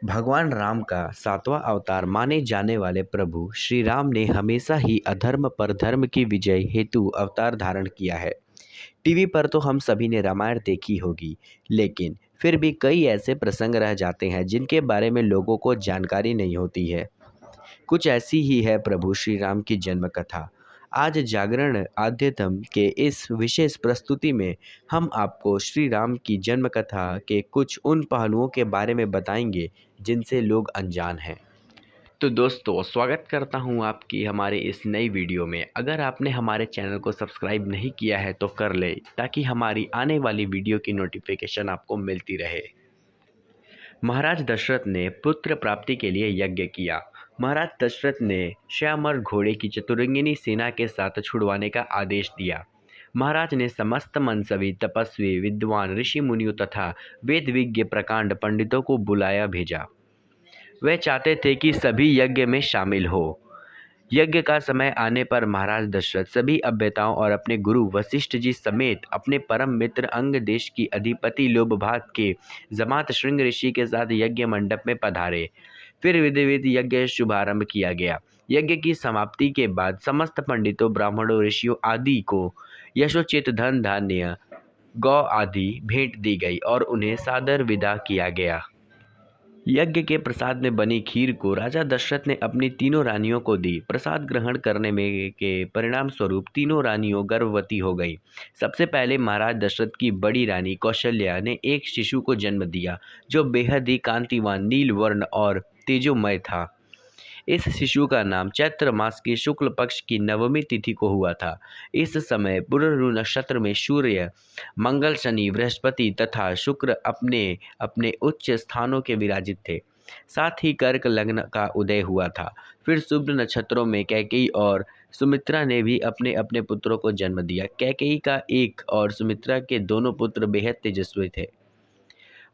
भगवान राम का सातवां अवतार माने जाने वाले प्रभु श्री राम ने हमेशा ही अधर्म पर धर्म की विजय हेतु अवतार धारण किया है। टीवी पर तो हम सभी ने रामायण देखी होगी, लेकिन फिर भी कई ऐसे प्रसंग रह जाते हैं जिनके बारे में लोगों को जानकारी नहीं होती है। कुछ ऐसी ही है प्रभु श्री राम की जन्म कथा। आज जागरण आध्यात्म के इस विशेष प्रस्तुति में हम आपको श्री राम की जन्म कथा के कुछ उन पहलुओं के बारे में बताएंगे जिनसे लोग अनजान हैं। तो दोस्तों, स्वागत करता हूं आपकी हमारे इस नई वीडियो में। अगर आपने हमारे चैनल को सब्सक्राइब नहीं किया है तो कर ले, ताकि हमारी आने वाली वीडियो की नोटिफिकेशन आपको मिलती रहे। महाराज दशरथ ने पुत्र प्राप्ति के लिए यज्ञ किया। महाराज दशरथ ने श्यामर घोड़े की चतुरंगिनी सेना के साथ छुड़वाने का आदेश दिया। महाराज ने समस्त मनसवी, तपस्वी, विद्वान, ऋषि मुनियों तथा वेद विज्ञ प्रकांड पंडितों को बुलाया भेजा। वे चाहते थे कि सभी यज्ञ में शामिल हो। यज्ञ का समय आने पर महाराज दशरथ सभी अभ्यताओं और अपने गुरु वशिष्ठ जी समेत अपने परम मित्र अंग देश की अधिपति लोभभाग के जमात श्रृंग ऋषि के साथ यज्ञ मंडप में पधारे। फिर विधिवत यज्ञ शुभारंभ किया गया। यज्ञ की समाप्ति के बाद समस्त पंडितों, ब्राह्मणों, ऋषियों आदि को यशोचित धन धान्य, गौ आदि भेंट दी गई और उन्हें सादर विदा किया गया। यज्ञ के प्रसाद में बनी खीर को राजा दशरथ ने अपनी तीनों रानियों को दी। प्रसाद ग्रहण करने में के परिणाम स्वरूप तीनों रानियों गर्भवती हो गई। सबसे पहले महाराज दशरथ की बड़ी रानी कौशल्या ने एक शिशु को जन्म दिया, जो बेहद ही कांतिवान, नील वर्ण और तेजोमय था। इस शिशु का नाम चैत्र मास की शुक्ल पक्ष की नवमी तिथि को हुआ था। इस समय पुररु नक्षत्र में सूर्य, मंगल, शनि, बृहस्पति तथा शुक्र अपने अपने उच्च स्थानों के विराजित थे। साथ ही कर्क लग्न का उदय हुआ था। फिर शुभ नक्षत्रों में कैकेयी और सुमित्रा ने भी अपने अपने पुत्रों को जन्म दिया। कैकेयी का एक और सुमित्रा के दोनों पुत्र बेहद तेजस्वी थे।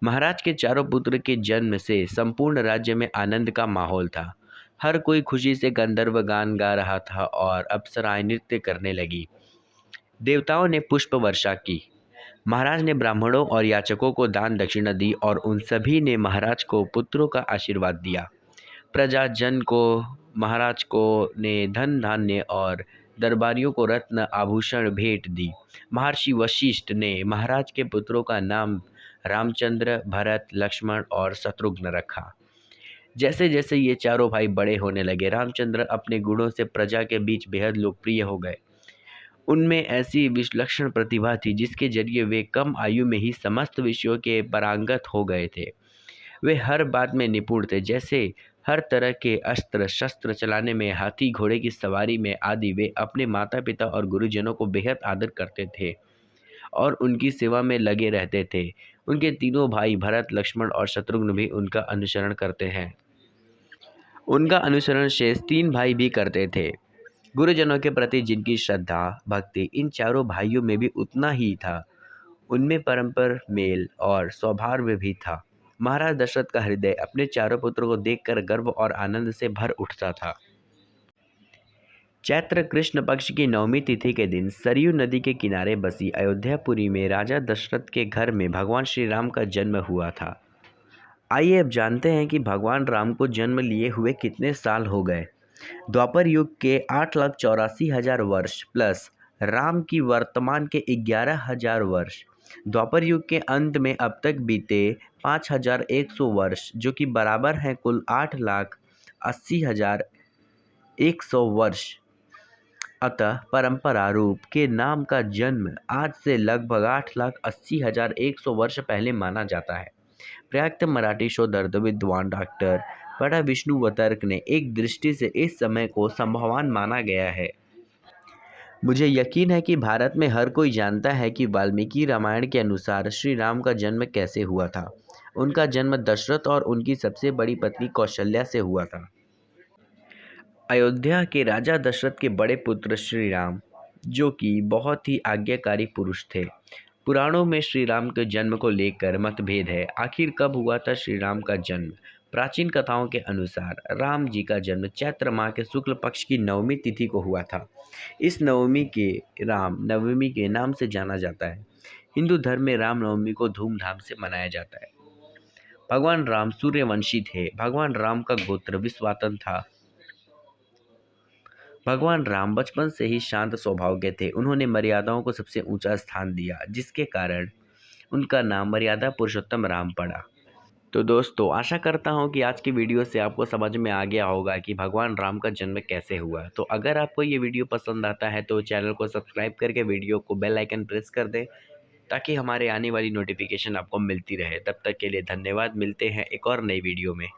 महाराज के चारों पुत्र के जन्म से संपूर्ण राज्य में आनंद का माहौल था। हर कोई खुशी से गंधर्व गान गा रहा था और अप्सराएं नृत्य करने लगी। देवताओं ने पुष्प वर्षा की। महाराज ने ब्राह्मणों और याचकों को दान दक्षिणा दी और उन सभी ने महाराज को पुत्रों का आशीर्वाद दिया। प्रजाजन को महाराज को ने धन धान्य और दरबारियों को रत्न आभूषण भेंट दी। महर्षि वशिष्ठ ने महाराज के पुत्रों का नाम रामचंद्र, भरत, लक्ष्मण और शत्रुघ्न रखा। जैसे जैसे ये चारों भाई बड़े होने लगे, रामचंद्र अपने गुणों से प्रजा के बीच बेहद लोकप्रिय हो गए। उनमें ऐसी विलक्षण प्रतिभा थी जिसके जरिए वे कम आयु में ही समस्त विषयों के पारंगत हो गए थे। वे हर बात में निपुण थे, जैसे हर तरह के अस्त्र शस्त्र चलाने में, हाथी घोड़े की सवारी में आदि। वे अपने माता पिता और गुरुजनों को बेहद आदर करते थे और उनकी सेवा में लगे रहते थे। उनके तीनों भाई भरत, लक्ष्मण और शत्रुघ्न भी उनका अनुसरण करते हैं। उनका अनुसरण शेष तीन भाई भी करते थे। गुरुजनों के प्रति जिनकी श्रद्धा भक्ति इन चारों भाइयों में भी उतना ही था, उनमें परस्पर मेल और सौहार्द भी था। महाराज दशरथ का हृदय अपने चारों पुत्रों को देखकर गर्व और आनंद से भर उठता था। चैत्र कृष्ण पक्ष की नवमी तिथि के दिन सरयू नदी के किनारे बसी अयोध्यापुरी में राजा दशरथ के घर में भगवान श्री राम का जन्म हुआ था। आइए अब जानते हैं कि भगवान राम को जन्म लिए हुए कितने साल हो गए। द्वापर युग के 8,84,000 वर्ष प्लस राम की वर्तमान के 11,000 वर्ष। द्वापर युग के अंत में अब तक बीते 5,100 वर्ष, जो कि बराबर हैं कुल 8,80,100 वर्ष। अतः परंपरा रूप के नाम का जन्म आज से लगभग 8,80,100 वर्ष पहले माना जाता है। प्रख्यात मराठी शोधर्थ विद्वान डॉक्टर बड़ा विष्णुवर्धन ने एक दृष्टि से इस समय को संभावान माना गया है। मुझे यकीन है कि भारत में हर कोई जानता है कि वाल्मीकि रामायण के अनुसार श्री राम का जन्म कैसे हुआ था। उनका जन्म दशरथ और उनकी सबसे बड़ी पत्नी कौशल्या से हुआ था। अयोध्या के राजा दशरथ के बड़े पुत्र श्री राम, जो कि बहुत ही आज्ञाकारी पुरुष थे। पुराणों में श्री राम के जन्म को लेकर मतभेद है। आखिर कब हुआ था श्री राम का जन्म? प्राचीन कथाओं के अनुसार राम जी का जन्म चैत्र माह के शुक्ल पक्ष की नवमी तिथि को हुआ था। इस नवमी के राम नवमी के नाम से जाना जाता है। हिंदू धर्म में राम नवमी को धूमधाम से मनाया जाता है। भगवान राम सूर्यवंशी थे। भगवान राम का गोत्र विश्वातन था। भगवान राम बचपन से ही शांत स्वभाव के थे। उन्होंने मर्यादाओं को सबसे ऊंचा स्थान दिया, जिसके कारण उनका नाम मर्यादा पुरुषोत्तम राम पड़ा। तो दोस्तों, आशा करता हूँ कि आज की वीडियो से आपको समझ में आ गया होगा कि भगवान राम का जन्म कैसे हुआ। तो अगर आपको ये वीडियो पसंद आता है तो चैनल को सब्सक्राइब करके वीडियो को बेल आइकन प्रेस कर दें, ताकि हमारे आने वाली नोटिफिकेशन आपको मिलती रहे। तब तक के लिए धन्यवाद। मिलते हैं एक और नई वीडियो में।